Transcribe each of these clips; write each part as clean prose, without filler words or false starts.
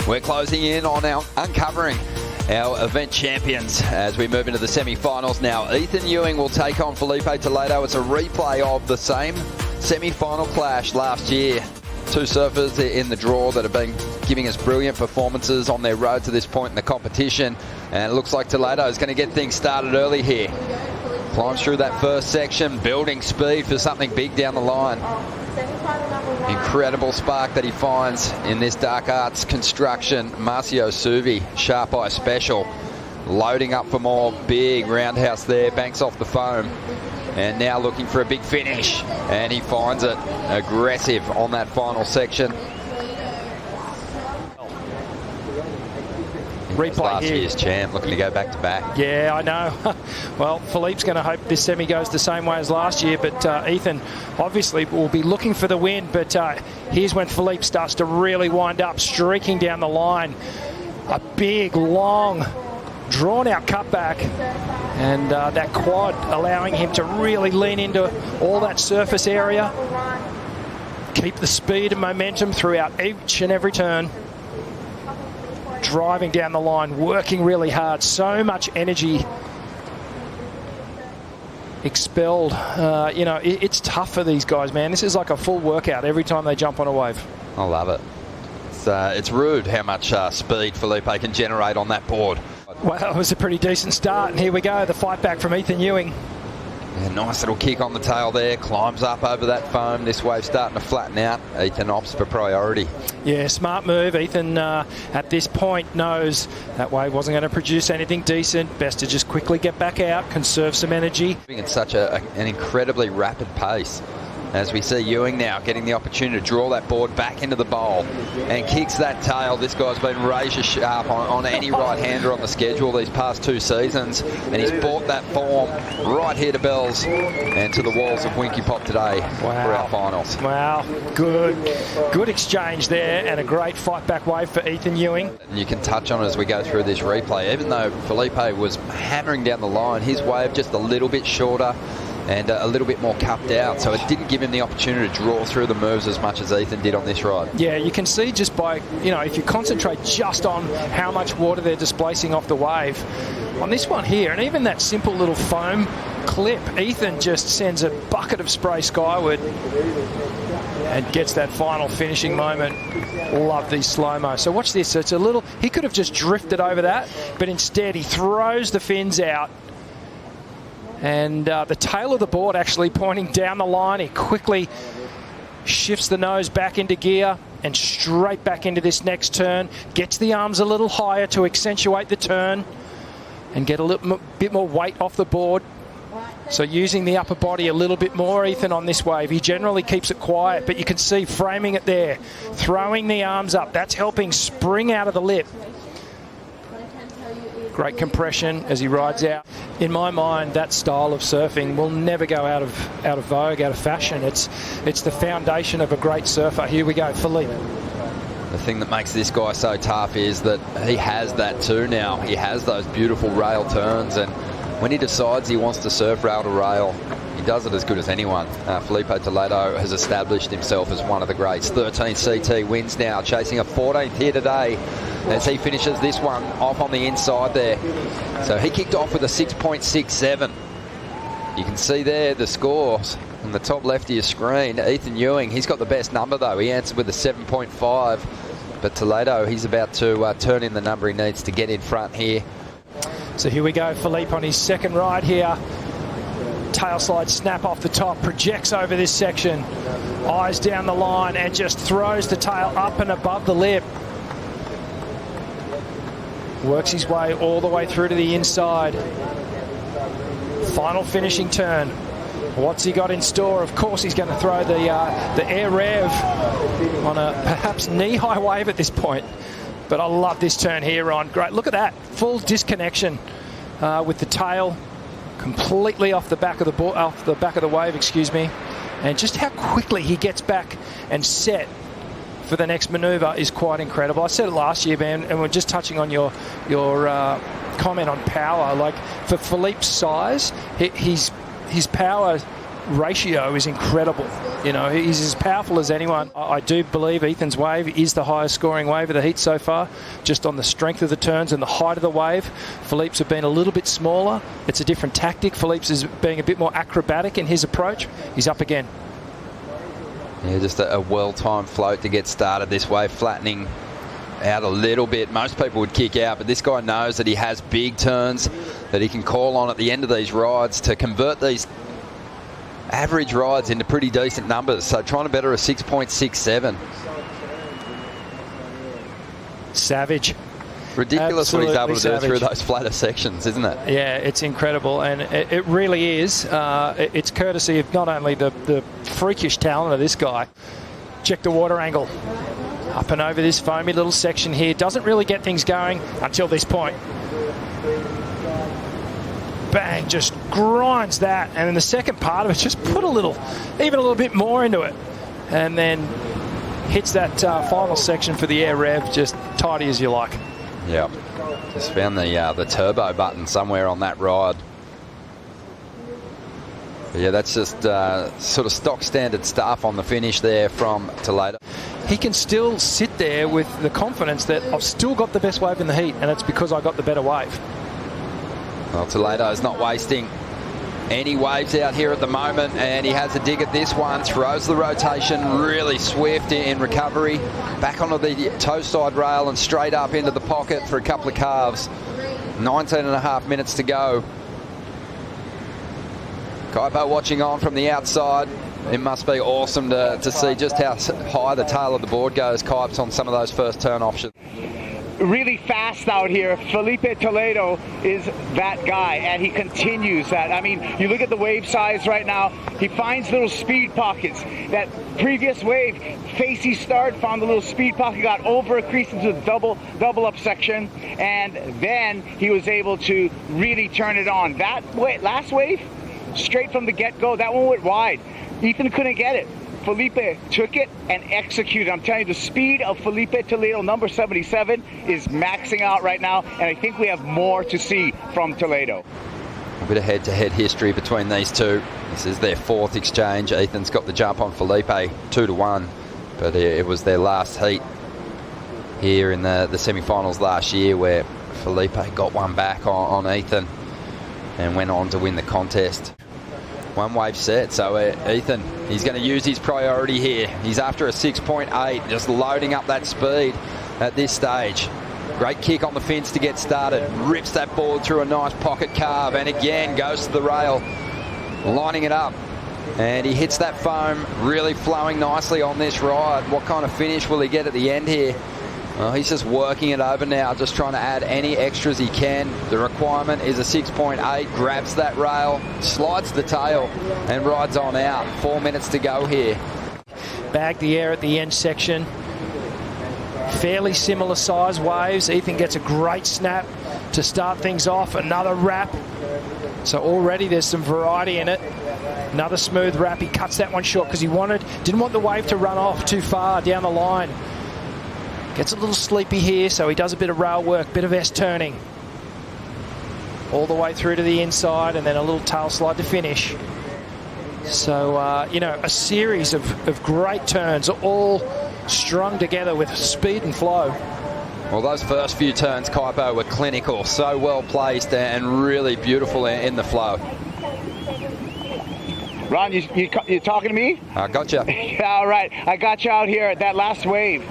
We're closing in on our uncovering our event champions as we move into the semi-finals now. Ethan Ewing will take on Filipe Toledo. It's a replay of the same semi-final clash last year. Two surfers in the draw that have been giving us brilliant performances on their road to this point in the competition. And it looks like Toledo is going to get things started early here. Climbs through that first section, building speed for something big down the line. Incredible spark that he finds in this dark arts construction. Marcio Suvi, Sharp Eye Special, loading up for more. Big roundhouse there, banks off the foam. And now looking for a big finish. And he finds it. Aggressive on that final section. Replay last here. Year's champ, looking to go back to back. Yeah, I know. Well, Philippe's going to hope this semi goes the same way as last year, but Ethan obviously will be looking for the win. But here's when Filipe starts to really wind up, streaking down the line. A big, long, drawn-out cutback, and that quad allowing him to really lean into all that surface area. Keep the speed and momentum throughout each and every turn. Driving down the line, working really hard. So much energy expelled. You know, it's tough for these guys, man. This is like a full workout every time they jump on a wave. I love it. It's rude how much speed Filipe can generate on that board. Well, it was a pretty decent start, and here we go, the fight back from Ethan Ewing. Yeah, nice little kick on the tail there, climbs up over that foam. This wave's starting to flatten out. Ethan opts for priority. Yeah, smart move. Ethan, at this point, knows that wave wasn't going to produce anything decent. Best to just quickly get back out, conserve some energy. At such an incredibly rapid pace. As we see Ewing now getting the opportunity to draw that board back into the bowl and kicks that tail. This guy's been razor sharp on any right-hander on the schedule these past two seasons, and he's brought that form right here to Bells and to the walls of Winky Pop today for our finals. Wow, good exchange there, and a great fight-back wave for Ethan Ewing. And you can touch on it as we go through this replay. Even though Filipe was hammering down the line, his wave just a little bit shorter and a little bit more cupped out, so it didn't give him the opportunity to draw through the moves as much as Ethan did on this ride. Yeah, you can see just by, you know, if you concentrate just on how much water they're displacing off the wave. On this one here, and even that simple little foam clip, Ethan just sends a bucket of spray skyward and gets that final finishing moment. Love these slow-mo. So watch this, it's a little, he could have just drifted over that, but instead he throws the fins out. And the tail of the board actually pointing down the line. He quickly shifts the nose back into gear and straight back into this next turn. Gets the arms a little higher to accentuate the turn and get a little bit more weight off the board. So using the upper body a little bit more, Ethan, on this wave. He generally keeps it quiet, but you can see framing it there. Throwing the arms up. That's helping spring out of the lip. Great compression as he rides out. In my mind, that style of surfing will never go out of vogue, out of fashion. It's the foundation of a great surfer. Here we go, Filipe. The thing that makes this guy so tough is that he has that too now. He has those beautiful rail turns, and when he decides he wants to surf rail to rail, he does it as good as anyone. Filipe Toledo has established himself as one of the greats. 13 CT wins now, chasing a 14th here today as he finishes this one off on the inside there. So he kicked off with a 6.67. You can see there the scores on the top left of your screen. Ethan Ewing, he's got the best number though. He answered with a 7.5. But Toledo, he's about to turn in the number he needs to get in front here. So here we go, Filipe on his second ride here. Tail slide snap off the top, projects over this section. Eyes down the line and just throws the tail up and above the lip. Works his way all the way through to the inside. Final finishing turn. What's he got in store? Of course he's going to throw the air rev on a perhaps knee-high wave at this point. But I love this turn here, Ron. Great, look at that. Full disconnection with the tail completely off the back of the wave, excuse me. And just how quickly he gets back and set for the next maneuver is quite incredible. I said it last year, man, and we're just touching on your comment on power. Like, for Filipe's size, his power ratio is incredible. You know, he's as powerful as anyone. I do believe Ethan's wave is the highest scoring wave of the heat so far, just on the strength of the turns and the height of the wave. Filipe's have been a little bit smaller. It's a different tactic. Filipe's is being a bit more acrobatic in his approach. He's up again. Yeah, just a well-timed float to get started. This wave flattening out a little bit. Most people would kick out, but this guy knows that he has big turns that he can call on at the end of these rides to convert these average rides into pretty decent numbers. So trying to better a 6.67. Savage. Ridiculous what he's able to Absolutely do through those flatter sections, isn't it? Yeah, it's incredible, and it really is. It's courtesy of not only the freakish talent of this guy. Check the water angle. Up and over this foamy little section here. Doesn't really get things going until this point. Bang, just grinds that. And in the second part of it, just put even a little bit more into it. And then hits that final section for the air rev, just tidy as you like. Yeah, just found the turbo button somewhere on that ride. But yeah, that's just sort of stock standard stuff on the finish there from Toledo. He can still sit there with the confidence that I've still got the best wave in the heat, and it's because I got the better wave. Well, Toledo's not wasting any waves out here at the moment, and he has a dig at this one, throws the rotation really swift in recovery, back onto the toe side rail and straight up into the pocket for a couple of carves. 19.5 minutes to go. Kaipo watching on from the outside. It must be awesome to see just how high the tail of the board goes, Kipes, on some of those first turn options. Really fast out here. Filipe Toledo is that guy, and he continues that. I mean, you look at the wave size right now, he finds little speed pockets. That previous wave, facey start, found a little speed pocket, got over a crease into the double up section, and then he was able to really turn it on. That last wave, straight from the get-go, that one went wide. Ethan couldn't get it. Filipe took it and executed. I'm telling you, the speed of Filipe Toledo, number 77, is maxing out right now, and I think we have more to see from Toledo. A bit of head-to-head history between these two. This is their fourth exchange. Ethan's got the jump on Filipe, 2-1, but it was their last heat here in the semi-finals last year, where Filipe got one back on Ethan and went on to win the contest. One wave set, so Ethan, he's going to use his priority here. He's after a 6.8, just loading up that speed at this stage. Great kick on the fins to get started. Rips that board through a nice pocket carve, and again goes to the rail, lining it up. And he hits that foam, really flowing nicely on this ride. What kind of finish will he get at the end here? Well, he's just working it over now, just trying to add any extras he can. The requirement is a 6.8, grabs that rail, slides the tail, and rides on out. 4 minutes to go here. Bag the air at the end section. Fairly similar size waves. Ethan gets a great snap to start things off. Another wrap. So already there's some variety in it. Another smooth wrap. He cuts that one short because he didn't want the wave to run off too far down the line. Gets a little sleepy here, so he does a bit of rail work, bit of S turning. All the way through to the inside, and then a little tail slide to finish. So, you know, a series of great turns, all strung together with speed and flow. Well, those first few turns, Kaipo, were clinical, so well placed and really beautiful in the flow. Ron, you talking to me? I gotcha. All right, I got you out here. That last wave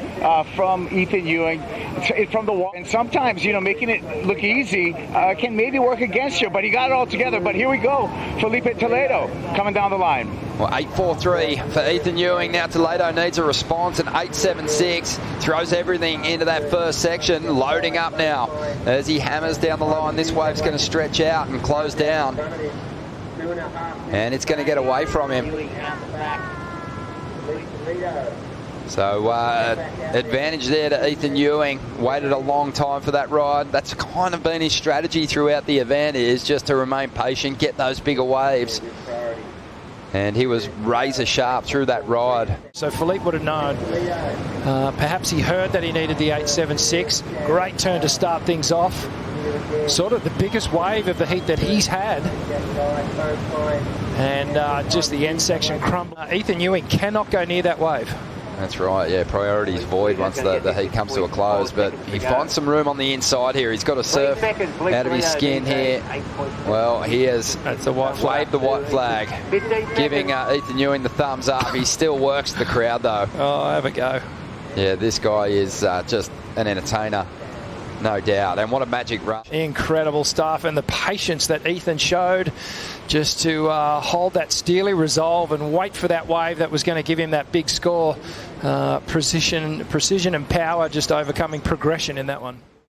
from Ethan Ewing, from the wall. And sometimes, you know, making it look easy can maybe work against you, but he got it all together. But here we go, Filipe Toledo coming down the line. Well, 8.43 for Ethan Ewing. Now Toledo needs a response, and 8.76 throws everything into that first section, loading up now as he hammers down the line. This wave's going to stretch out and close down, and it's going to get away from him. So advantage there to Ethan Ewing. Waited a long time for that ride. That's kind of been his strategy throughout the event, is just to remain patient, get those bigger waves. And he was razor sharp through that ride. So Filipe would have known. Perhaps he heard that he needed the 8.76. Great turn to start things off. sort of the biggest wave of the heat that he's had. And just the end section crumble. Ethan Ewing cannot go near that wave. That's right, yeah, priorities void once the heat comes to a close, but he finds some room on the inside here. He's got to surf out of his skin here. Well, he has waved the white flag, giving Ethan Ewing the thumbs up. He still works the crowd, though. Oh, have a go. Yeah, this guy is just an entertainer, no doubt. And what a magic run. Incredible stuff, and the patience that Ethan showed just to hold that steely resolve and wait for that wave that was going to give him that big score. Precision and power just overcoming progression in that one.